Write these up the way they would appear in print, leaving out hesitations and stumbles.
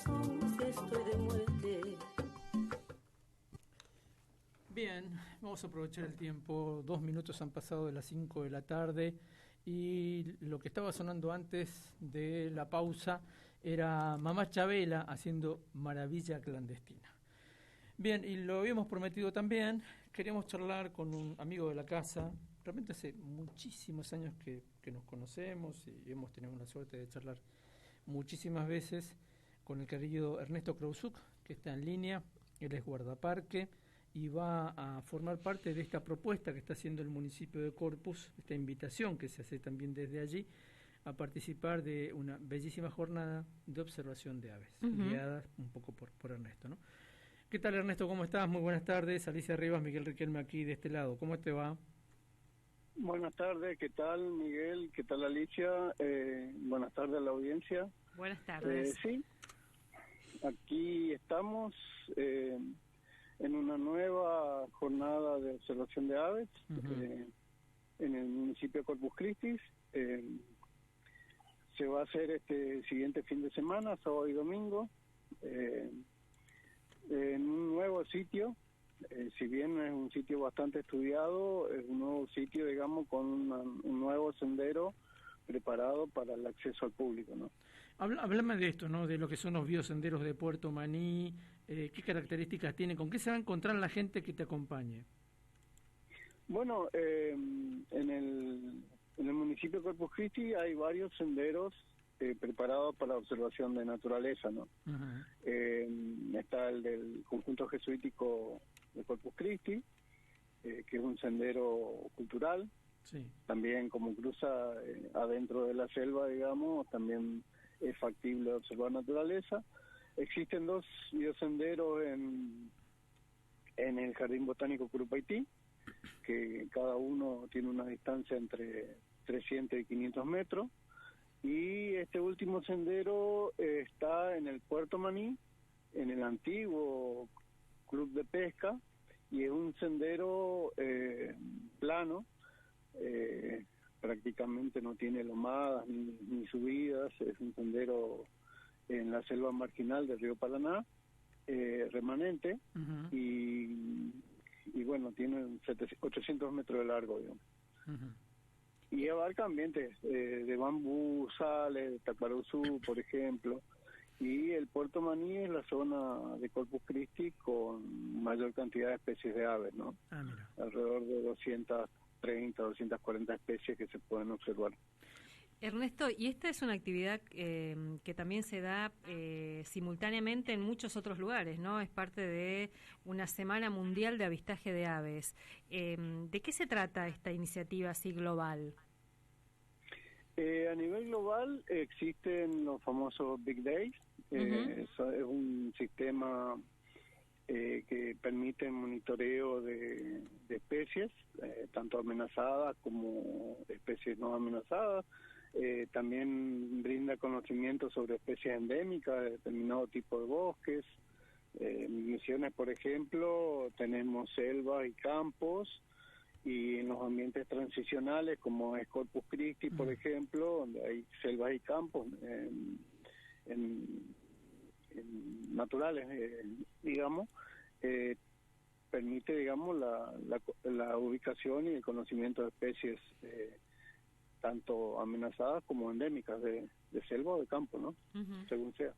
corazón si estoy de muerte. Bien, vamos a aprovechar el tiempo. 2 minutos han pasado de las 5 de la tarde y lo que estaba sonando antes de la pausa era Mamá Chabela haciendo Maravilla Clandestina. Bien, y lo habíamos prometido también, queríamos charlar con un amigo de la casa. Realmente hace muchísimos años que nos conocemos y hemos tenido la suerte de charlar muchísimas veces con el querido Ernesto Krausuk, que está en línea. Él es guardaparque y va a formar parte de esta propuesta que está haciendo el municipio de Corpus, esta invitación que se hace también desde allí, a participar de una bellísima jornada de observación de aves, guiada un poco por Ernesto, ¿no? ¿Qué tal, Ernesto? ¿Cómo estás? Muy buenas tardes. Alicia Rivas, Miguel Riquelme aquí de este lado. ¿Cómo te va? Buenas tardes, ¿qué tal, Miguel? ¿Qué tal, Alicia? Buenas tardes a la audiencia. Buenas tardes. Sí, aquí estamos en una nueva jornada de observación de aves en el municipio de Corpus Christi. Se va a hacer este siguiente fin de semana, sábado y domingo, en un nuevo sitio. Si bien es un sitio bastante estudiado, es un nuevo sitio, digamos, con un nuevo sendero preparado para el acceso al público, ¿no? Háblame de esto, ¿no? De lo que son los biosenderos de Puerto Maní, qué características tiene, con qué se va a encontrar la gente que te acompañe. Bueno, en el municipio de Corpus Christi hay varios senderos preparados para observación de naturaleza, ¿no? Está el del conjunto jesuítico de Corpus Christi, que es un sendero cultural. Sí. También como cruza adentro de la selva, digamos, también es factible observar naturaleza. Existen 2 biosenderos en el Jardín Botánico Curupaití, que cada uno tiene una distancia entre 300 y 500 metros. Y este último sendero está en el Puerto Maní, en el antiguo club de pesca, y es un sendero plano, prácticamente no tiene lomadas ni subidas, es un sendero en la selva marginal del río Paraná, remanente, y bueno, tiene 800 metros de largo, digamos. Y abarca ambientes de bambú, sales, de Tacuaruzú, por ejemplo. Y el Puerto Maní es la zona de Corpus Christi con mayor cantidad de especies de aves, ¿no? Mira. Alrededor de 230, 240 especies que se pueden observar. Ernesto, y esta es una actividad que también se da simultáneamente en muchos otros lugares, ¿no? Es parte de una Semana Mundial de Avistaje de Aves. ¿De qué se trata esta iniciativa así global? A nivel global existen los famosos Big Days. Es un sistema que permite el monitoreo de especies, tanto amenazadas como especies no amenazadas. También brinda conocimiento sobre especies endémicas de determinado tipo de bosques. En Misiones, por ejemplo, tenemos selvas y campos, y en los ambientes transicionales, como es Corpus Christi, por ejemplo, donde hay selvas y campos naturales, digamos, permite, digamos, la ubicación y el conocimiento de especies tanto amenazadas como endémicas de selva o de campo, ¿no? Según sea.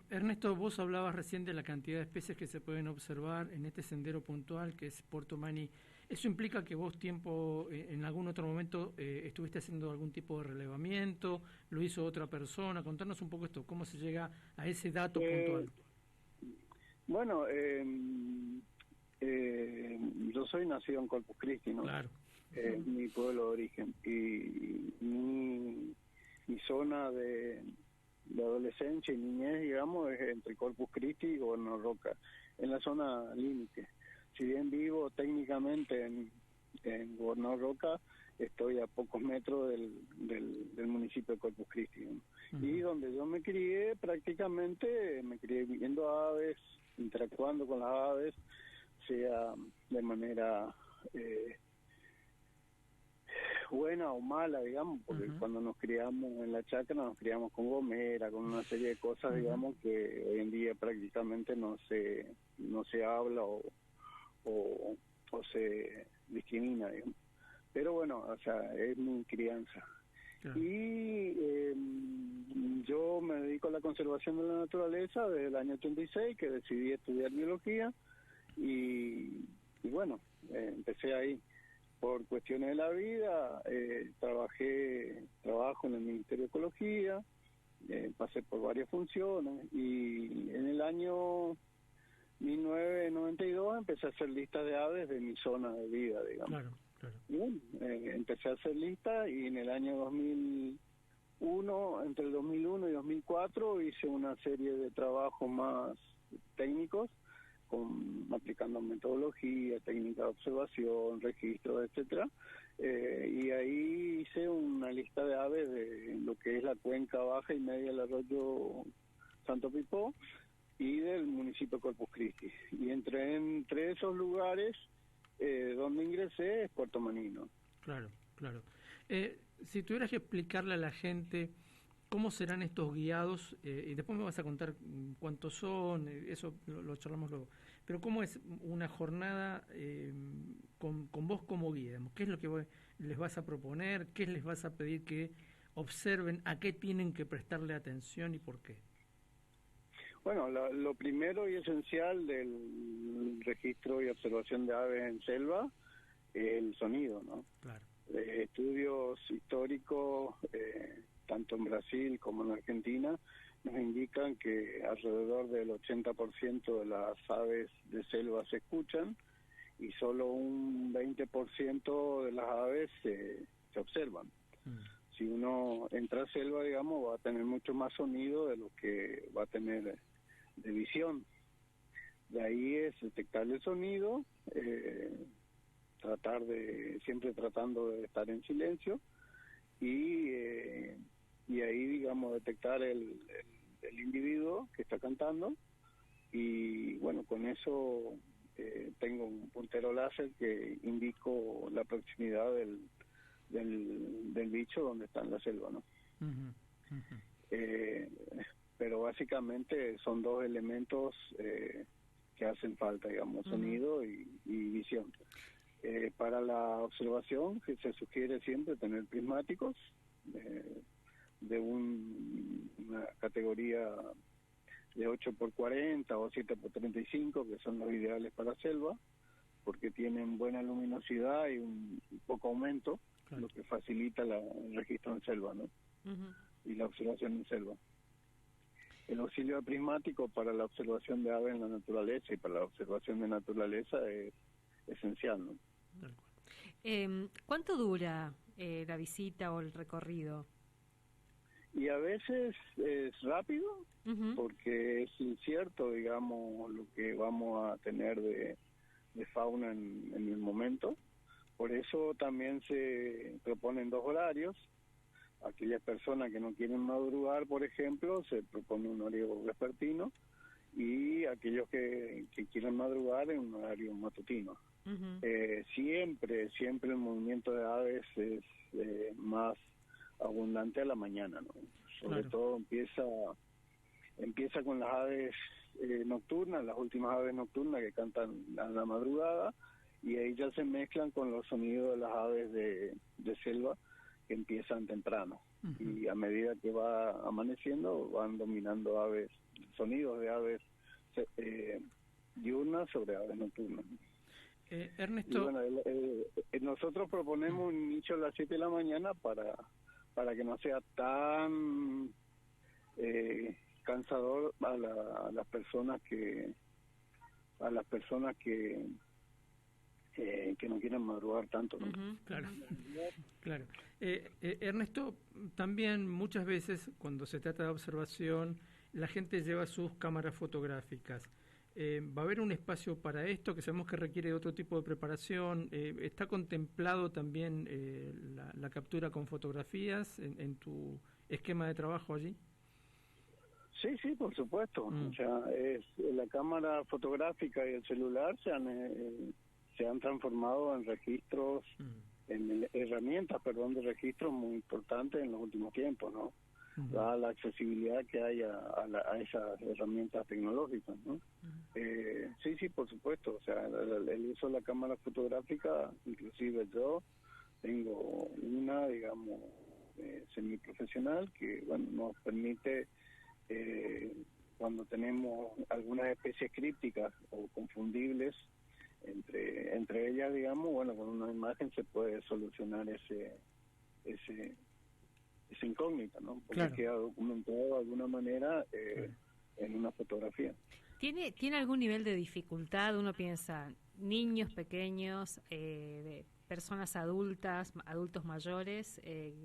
Ernesto, vos hablabas recién de la cantidad de especies que se pueden observar en este sendero puntual que es Puerto Maní. ¿Eso implica que vos en algún otro momento estuviste haciendo algún tipo de relevamiento? ¿Lo hizo otra persona? Contanos un poco esto, ¿cómo se llega a ese dato puntual? Bueno, yo soy nacido en Corpus Christi, ¿no? Claro. Mi pueblo de origen. Y mi zona de adolescencia y niñez, digamos, es entre Corpus Christi y Gobernador Roca, en la zona límite. Si bien vivo técnicamente en Gobernador Roca, estoy a pocos metros del municipio de Corpus Christi, ¿no? Y donde yo me crié, prácticamente me crié viendo aves, interactuando con las aves, sea de manera buena o mala, digamos, porque cuando nos criamos en la chacra nos criamos con gomera, con una serie de cosas, digamos, que hoy en día prácticamente no se habla o se discrimina, digamos. Pero bueno, o sea, es mi crianza. Claro. Y yo me dedico a la conservación de la naturaleza desde el año 86, que decidí estudiar biología, y bueno, empecé ahí. Por cuestiones de la vida, trabajo en el Ministerio de Ecología, pasé por varias funciones, y en el año 1992 empecé a hacer listas de aves de mi zona de vida, digamos. Claro, claro. Y bueno, empecé a hacer listas, y en el año 2001, entre el 2001 y 2004, hice una serie de trabajos más técnicos, aplicando metodología, técnica de observación, registros, etcétera, y ahí hice una lista de aves de lo que es la cuenca baja y media del arroyo Santo Pipó y del municipio de Corpus Christi. Y entre esos lugares donde ingresé es Puerto Manino. Claro, claro. Si tuvieras que explicarle a la gente cómo serán estos guiados, y después me vas a contar cuántos son, eso lo charlamos luego, pero cómo es una jornada con vos como guía, digamos, qué es lo que les vas a proponer, qué les vas a pedir que observen, a qué tienen que prestarle atención y por qué. Bueno, lo primero y esencial del registro y observación de aves en selva es el sonido, ¿no? Claro. Estudios históricos, tanto en Brasil como en Argentina, nos indican que alrededor del 80% de las aves de selva se escuchan y solo un 20% de las aves se observan. Si uno entra a selva, digamos, va a tener mucho más sonido de lo que va a tener de visión. De ahí es detectar el sonido, siempre tratando de estar en silencio, y ahí, digamos, detectar el individuo que está cantando, y bueno, con eso tengo un puntero láser que indico la proximidad del bicho donde está en la selva, ¿no? Pero básicamente son dos elementos que hacen falta, digamos, sonido y visión. Para la observación se sugiere siempre tener prismáticos de una categoría de 8x40 o 7x35, que son los ideales para selva, porque tienen buena luminosidad y un poco aumento, claro, lo que facilita el registro en selva, ¿no? Y la observación en selva. El auxilio prismático para la observación de aves en la naturaleza y para la observación de naturaleza es esencial, ¿no? ¿Cuánto dura la visita o el recorrido? Y a veces es rápido, porque es incierto, digamos, lo que vamos a tener de fauna en el momento. Por eso también se proponen dos horarios. Aquellas personas que no quieren madrugar, por ejemplo, se propone un horario vespertino, y aquellos que quieran madrugar en un horario matutino. Siempre el movimiento de aves es más abundante a la mañana, ¿no? Sobre todo empieza con las aves nocturnas, las últimas aves nocturnas que cantan a la madrugada, y ahí ya se mezclan con los sonidos de las aves de selva que empiezan temprano. Y a medida que va amaneciendo van dominando sonidos de aves diurnas sobre aves nocturnas. Ernesto, y bueno, nosotros proponemos un inicio a las 7 de la mañana para que no sea tan cansador a las personas que no quieren madrugar tanto, ¿no? Claro, claro. Ernesto, también muchas veces cuando se trata de observación, la gente lleva sus cámaras fotográficas. ¿Va a haber un espacio para esto, que sabemos que requiere otro tipo de preparación? ¿Está contemplado también la captura con fotografías en tu esquema de trabajo allí? Sí, por supuesto. O sea, la cámara fotográfica y el celular se han transformado en registros herramientas, perdón, de registro muy importantes en los últimos tiempos, ¿no? Dada la accesibilidad que hay a esas herramientas tecnológicas, ¿no? Sí, por supuesto, o sea, el uso de la cámara fotográfica, inclusive yo tengo una, digamos, semiprofesional que, bueno, nos permite, cuando tenemos algunas especies crípticas o confundibles entre ellas, digamos, bueno, con una imagen se puede solucionar esa incógnita, ¿no? Porque claro, queda documentado de alguna manera en una fotografía. ¿Tiene algún nivel de dificultad? Uno piensa, niños pequeños, personas adultas, adultos mayores.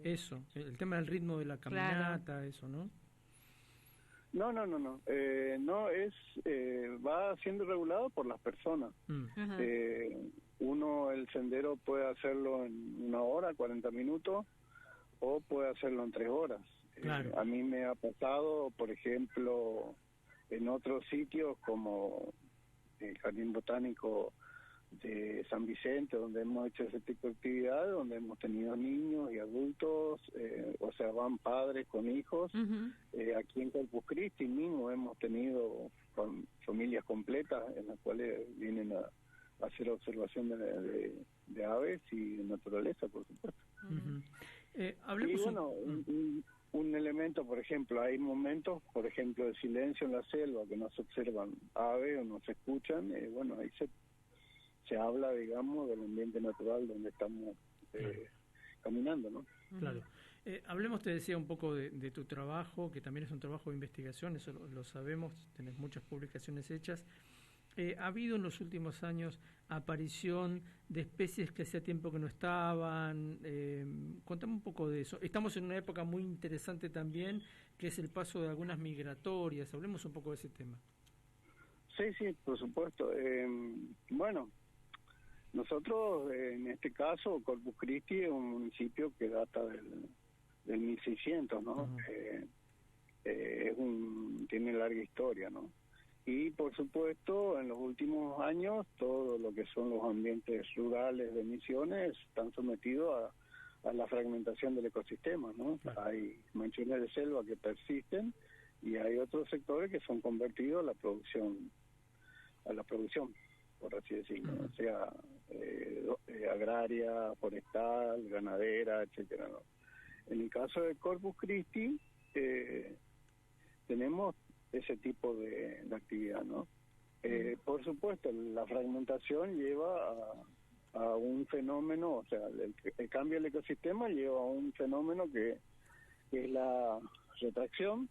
eso, el tema del ritmo de la caminata, eso, ¿no? No. No es, va siendo regulado por las personas. Uno, el sendero puede hacerlo en 1 hora, 40 minutos, o puede hacerlo en 3 horas. Claro. A mí me ha pasado, por ejemplo, en otros sitios como el Jardín Botánico de San Vicente, donde hemos hecho ese tipo de actividades, donde hemos tenido niños y adultos, o sea, van padres con hijos. Aquí en Corpus Christi mismo hemos tenido familias completas en las cuales vienen a hacer observación de aves y de naturaleza, por supuesto. Hablemos y bueno, un elemento, por ejemplo, hay momentos, por ejemplo, de silencio en la selva, que no se observan aves o no se escuchan, bueno, ahí se habla, digamos, del ambiente natural donde estamos caminando, ¿no? Claro. Hablemos, te decía, un poco de tu trabajo, que también es un trabajo de investigación, eso lo sabemos, tenés muchas publicaciones hechas. ¿Ha habido en los últimos años aparición de especies que hacía tiempo que no estaban? Contame un poco de eso. Estamos en una época muy interesante también, que es el paso de algunas migratorias. Hablemos un poco de ese tema. Sí, por supuesto. Bueno, nosotros, en este caso, Corpus Christi es un municipio que data del 1600, ¿no? Tiene larga historia, ¿no? Y, por supuesto, en los últimos años, todo lo que son los ambientes rurales de Misiones están sometidos a la fragmentación del ecosistema, ¿no? Claro. Hay manchones de selva que persisten y hay otros sectores que son convertidos a la producción, por así decirlo, o sea, agraria, forestal, ganadera, etcétera, ¿no? En el caso de Corpus Christi, tenemos ese tipo de actividad, ¿no? Por supuesto, la fragmentación lleva a un fenómeno, o sea, el cambio del ecosistema lleva a un fenómeno que es la retracción,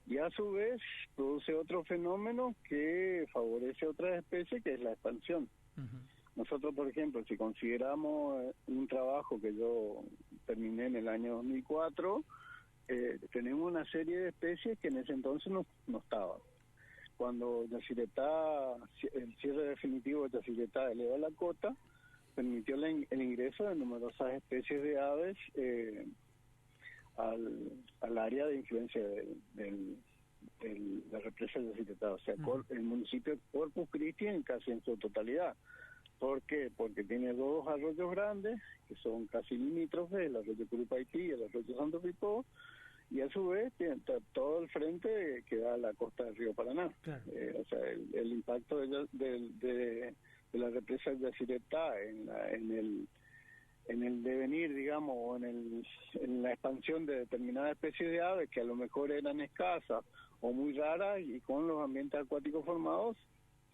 y a su vez produce otro fenómeno que favorece a otras especies, que es la expansión. Nosotros, por ejemplo, si consideramos un trabajo que yo terminé en el año 2004, tenemos una serie de especies que en ese entonces no estaban. Cuando Yacyretá, el cierre definitivo de Yacyretá eleva la cota, permitió el ingreso de numerosas especies de aves al área de influencia de la represa de Yacyretá. O sea, el municipio de Corpus Christi casi en su totalidad. ¿Por qué? Porque tiene 2 arroyos grandes, que son casi limítrofes, el arroyo Curupaití y el arroyo Santo Pipó, y a su vez tiene todo el frente que da a la costa del río Paraná. Claro. O sea, el impacto de la represa de Yacyretá en el devenir, digamos, o en la expansión de determinadas especies de aves que a lo mejor eran escasas o muy raras, y con los ambientes acuáticos formados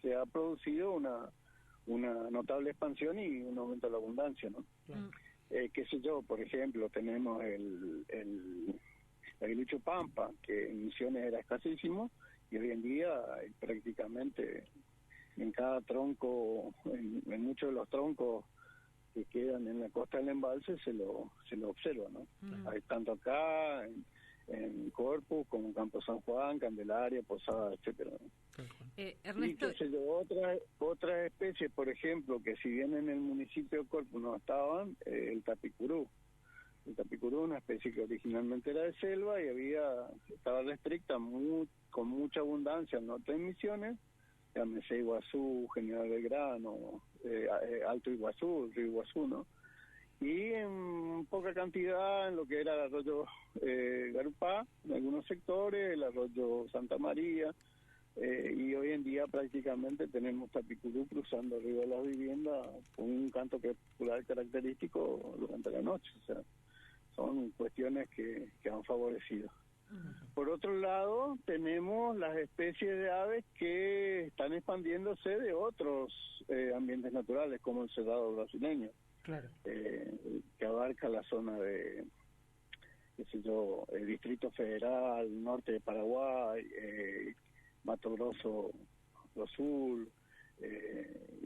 se ha producido una notable expansión y un aumento de la abundancia, ¿no? Qué sé yo, por ejemplo, tenemos el aguilucho pampa, que en Misiones era escasísimo, y hoy en día hay prácticamente en cada tronco, en muchos de los troncos que quedan en la costa del embalse se lo observa, ¿no? Hay tanto acá en Corpus como en Campo San Juan, Candelaria, Posada, etcétera, ¿no? Ernesto, y otras especies, por ejemplo, que si bien en el municipio de Corpus no estaban, el tapicurú. El tapicurú es una especie que originalmente era de selva y estaba restricta con mucha abundancia en norte de Misiones, llámese Iguazú, General Belgrano, Alto Iguazú, Río Iguazú, ¿no? y en poca cantidad en lo que era el arroyo Garupá, en algunos sectores, el arroyo Santa María, y hoy en día prácticamente tenemos tapicurú cruzando arriba de las viviendas con un canto popular característico durante la noche. O sea, son cuestiones que han favorecido. Por otro lado, tenemos las especies de aves que están expandiéndose de otros ambientes naturales, como el cerrado brasileño, Claro. que abarca la zona de, qué sé yo, el Distrito Federal, norte de Paraguay, Mato Grosso do Sul,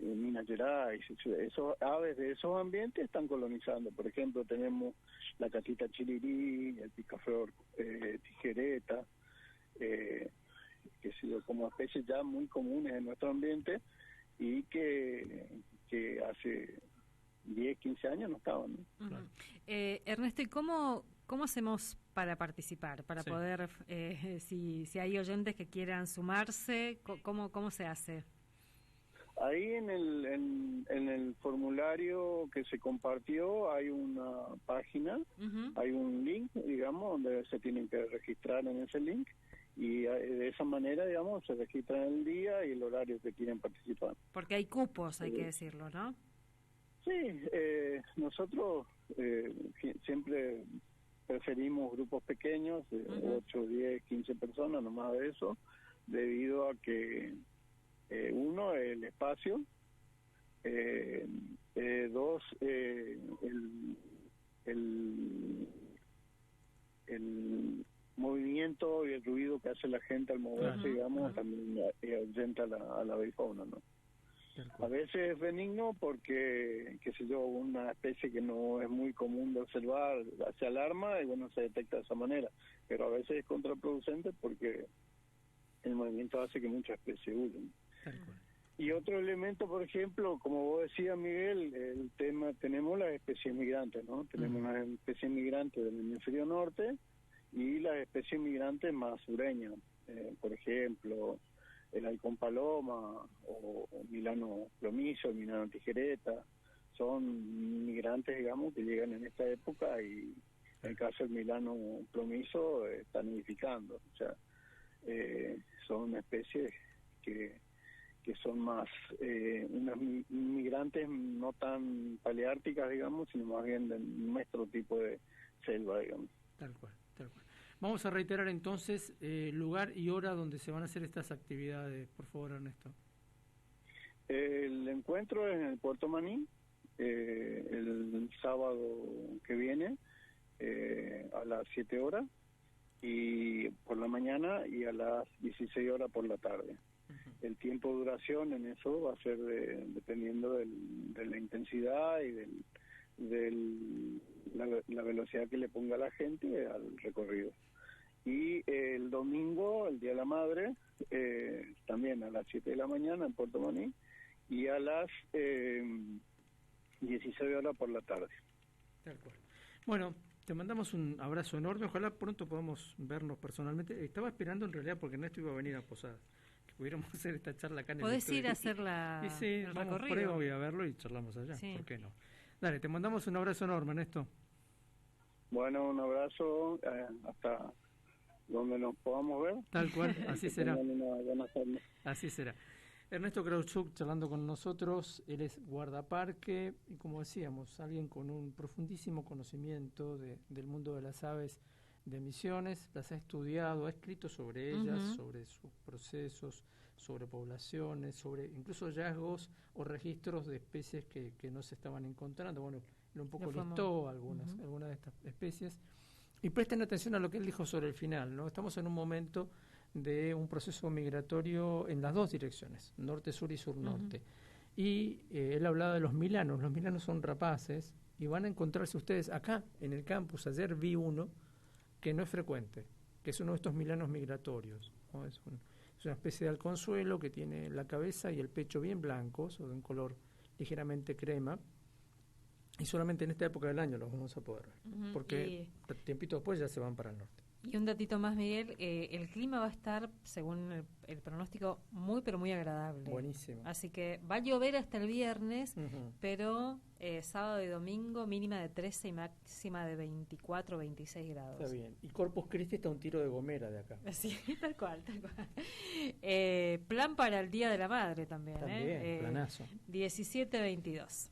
Minas Gerais. Esos aves de esos ambientes están colonizando. Por ejemplo, tenemos la catita chirirí, el picaflor tijereta, que como especies ya muy comunes en nuestro ambiente y que hace 10, 15 años no estaban, ¿no? Claro. Ernesto, ¿y cómo hacemos para participar, para poder, si hay oyentes que quieran sumarse, cómo se hace? Ahí en el formulario que se compartió hay una página, hay un link, digamos, donde se tienen que registrar en ese link, y de esa manera, digamos, se registran el día y el horario que quieren participar. Porque hay cupos, hay que decirlo, ¿no? Sí, nosotros siempre preferimos grupos pequeños, 8, 10, 15 personas, no más de eso, debido a que uno, el espacio, dos, el movimiento y el ruido que hace la gente al moverse, digamos, también ahuyenta a la avifauna, ¿no? A veces es benigno porque, qué sé yo, una especie que no es muy común de observar se alarma y bueno, se detecta de esa manera, pero a veces es contraproducente porque el movimiento hace que muchas especies huyan. Y otro elemento, por ejemplo, como vos decías, Miguel, el tema, tenemos las especies migrantes, ¿no? Tenemos las especies migrantes del hemisferio norte y las especies migrantes más sureñas, por ejemplo, el halcón paloma o Milano plomizo, el Milano tijereta, son migrantes, digamos, que llegan en esta época y en el caso del Milano plomizo están nidificando. O sea, son especies que son más unas migrantes no tan paleárticas, digamos, sino más bien de nuestro tipo de selva, digamos. Tal cual, tal cual. Vamos a reiterar entonces lugar y hora donde se van a hacer estas actividades, por favor, Ernesto. El encuentro es en el Puerto Maní, el sábado que viene, a las 7 horas y por la mañana y a las 16 horas por la tarde. El tiempo de duración en eso va a ser dependiendo de la intensidad y de la velocidad que le ponga la gente al recorrido. Y el domingo, el Día de la Madre, también a las 7 de la mañana en Puerto Maní y a las 16 horas por la tarde. Tal cual. Bueno, te mandamos un abrazo enorme, ojalá pronto podamos vernos personalmente. Estaba esperando en realidad porque Ernesto iba a venir a Posadas, que pudiéramos hacer esta charla acá en el Podés estudio. ir a hacer el recorrido. Por ahí voy a verlo y charlamos allá, Sí. ¿por qué no? Dale, te mandamos un abrazo enorme, Ernesto. Bueno, un abrazo hasta donde nos podamos ver. Tal cual, así será. Buenas tardes. Así será. Ernesto Krautchuk charlando con nosotros, él es guardaparque y como decíamos, alguien con un profundísimo conocimiento del mundo de las aves de Misiones, las ha estudiado, ha escrito sobre ellas, sobre sus procesos, sobre poblaciones, sobre incluso hallazgos o registros de especies que no se estaban encontrando. Bueno, él un poco listó algunas de estas especies. Y presten atención a lo que él dijo sobre el final, ¿no? Estamos en un momento de un proceso migratorio en las dos direcciones, norte-sur y sur-norte. Y él hablaba de los milanos. Los milanos son rapaces y van a encontrarse ustedes acá en el campus. Ayer vi uno que no es frecuente, que es uno de estos milanos migratorios, ¿no? Es una especie de halconzuelo que tiene la cabeza y el pecho bien blancos o de un color ligeramente crema. Y solamente en esta época del año los vamos a poder ver, porque tiempito después ya se van para el norte. Y un datito más, Miguel, el clima va a estar, según el pronóstico, muy pero muy agradable. Buenísimo. Así que va a llover hasta el viernes, pero sábado y domingo mínima de 13 y máxima de 24, 26 grados. Está bien. Y Corpus Christi está a un tiro de Gomera de acá. Sí, tal cual, tal cual. Plan para el Día de la Madre también. También, planazo. 17-22.